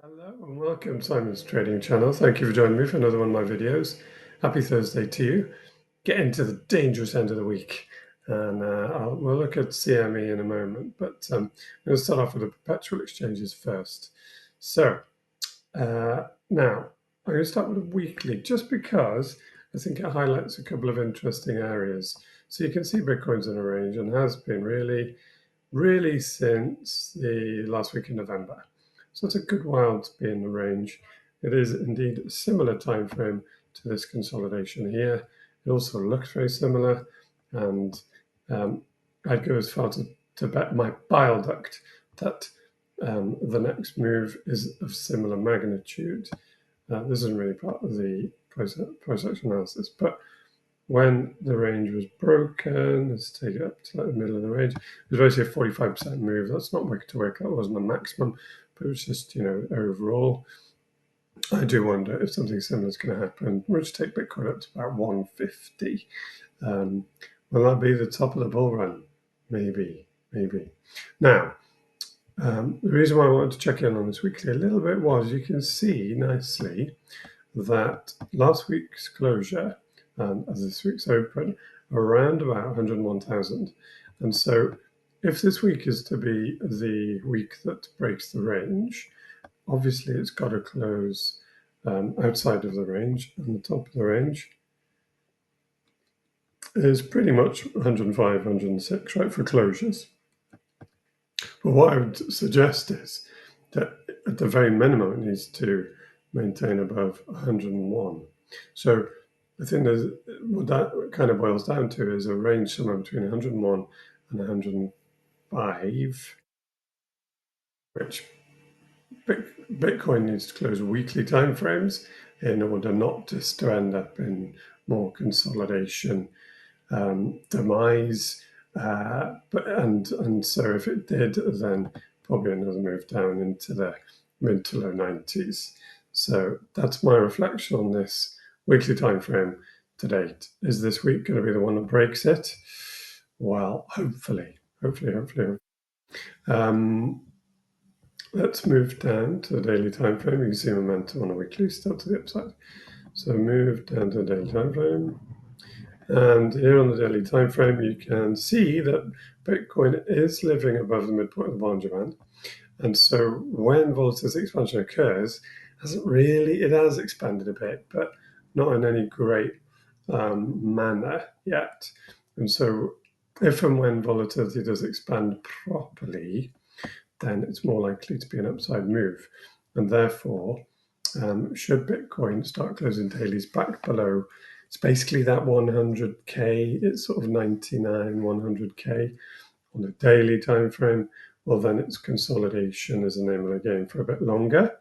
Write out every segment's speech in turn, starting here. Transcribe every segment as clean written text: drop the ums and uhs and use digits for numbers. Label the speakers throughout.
Speaker 1: Hello and welcome to Simon's Trading Channel. Thank you for joining me for another one of my videos. Happy Thursday to you. Getting to the dangerous end of the week, and we'll look at CME in a moment, but I'm going to start off with the perpetual exchanges first. So now I'm going to start with a weekly just because I think it highlights a couple of interesting areas. So you can see Bitcoin's in a range and has been really since the last week in November. So it's a good while to be in the range. It is indeed a similar time frame to this consolidation here. It also looks very similar, and I'd go as far to bet my bile duct that the next move is of similar magnitude. This isn't really part of the price action analysis, but when the range was broken, let's take it up to the middle of the range. It was basically a 45% move. That's not wick to wick. That wasn't a maximum, but it was just, overall. I do wonder if something similar is going to happen. We'll just take Bitcoin up to about 150. Will that be the top of the bull run? Maybe. Now, the reason why I wanted to check in on this weekly a little bit was you can see nicely that last week's closure and as this week's open around about 101,000. And so if this week is to be the week that breaks the range, obviously it's got to close outside of the range, and the top of the range is pretty much 105, 106, right, for closures. But what I would suggest is that at the very minimum, it needs to maintain above 101. So I think what that kind of boils down to is a range somewhere between 101 and 105, which Bitcoin needs to close weekly timeframes in order not just to end up in more consolidation demise. And so if it did, then probably another move down into the mid to low 90s. So that's my reflection on this weekly time frame to date. Is this week going to be the one that breaks it? Well, hopefully. Let's move down to the daily time frame. You can see momentum on a weekly still to the upside. So move down to the daily time frame. And here on the daily time frame, you can see that Bitcoin is living above the midpoint of the Bollinger Band. And so when volatility expansion occurs, it has expanded a bit, but not in any great manner yet. And so if and when volatility does expand properly, then it's more likely to be an upside move. And therefore, should Bitcoin start closing dailies back below, it's basically that 100K, it's sort of 99, 100K on a daily time frame, well, then it's consolidation is the name of the game for a bit longer.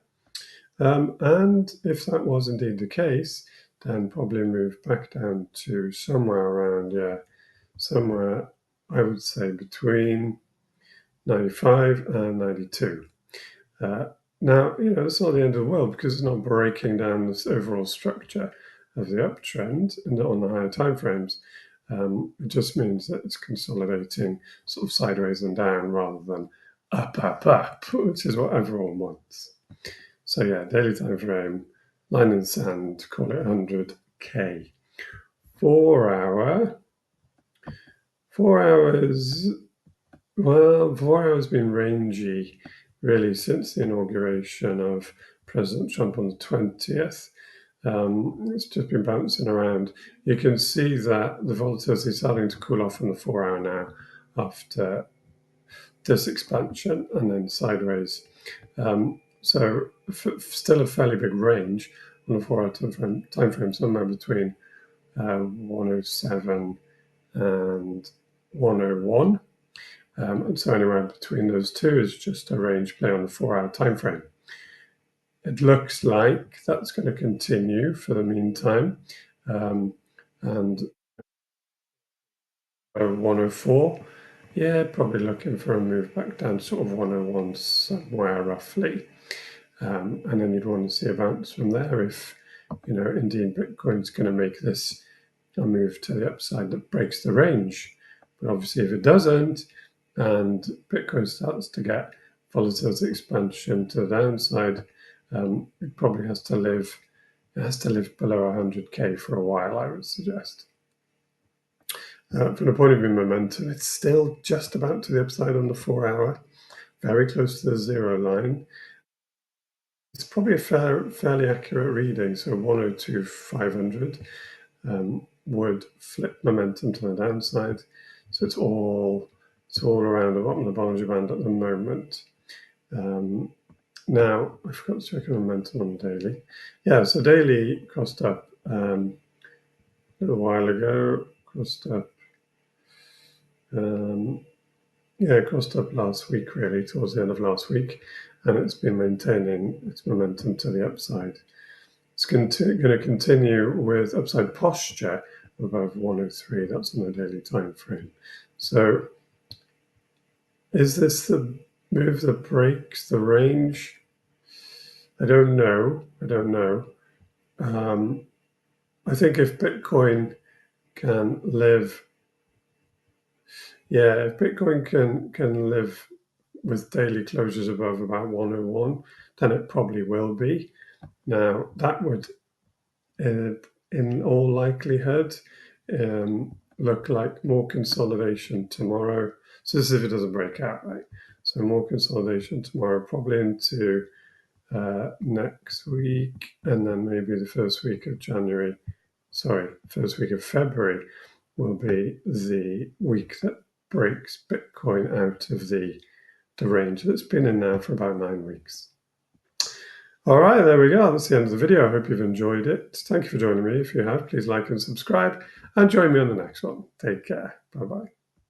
Speaker 1: And if that was indeed the case, then probably move back down to somewhere around, I would say between 95 and 92. Now, it's not the end of the world because it's not breaking down this overall structure of the uptrend on the higher timeframes. It just means that it's consolidating sort of sideways and down rather than up, which is what everyone wants. So yeah, daily time frame, line in the sand, call it 100K. 4 hours. 4 hours been rangy really since the inauguration of President Trump on the 20th. It's just been bouncing around. You can see that the volatility is starting to cool off on the 4 hour now after this expansion and then sideways. So still a fairly big range on the 4 hour time frame, somewhere between 107 and 101. And so anywhere between those two is just a range play on the 4 hour time frame. It looks like that's going to continue for the meantime. And 104, probably looking for a move back down to sort of 101 somewhere roughly. And then you'd want to see a bounce from there if, indeed Bitcoin's going to make this a move to the upside that breaks the range. But obviously if it doesn't, and Bitcoin starts to get volatility expansion to the downside, It probably has to live below 100k for a while, I would suggest. From the point of view of momentum, it's still just about to the upside on the 4-hour, very close to the 0 line. It's probably a fairly accurate reading, so 102,500 would flip momentum to the downside. So it's all around the bottom of the Bollinger Band at the moment. Now, I forgot to check the momentum on the daily. Yeah, so daily crossed up a little while ago, crossed up last week, really, towards the end of last week, and it's been maintaining its momentum to the upside. It's going to continue with upside posture above 103. That's on the daily time frame. So is this the move that breaks the range? I don't know. I think if Bitcoin can live, if Bitcoin can live with daily closures above about 101, then it probably will be. Now, that would, in all likelihood, look like more consolidation tomorrow. So this is if it doesn't break out, right? So more consolidation tomorrow, probably into next week, and then maybe the first week of February will be the week that breaks Bitcoin out of the range that's been in now for about 9 weeks. All right, there we go. That's the end of the video. I hope you've enjoyed it. Thank you for joining me. If you have, please like and subscribe, and join me on the next one. Take care. Bye-bye.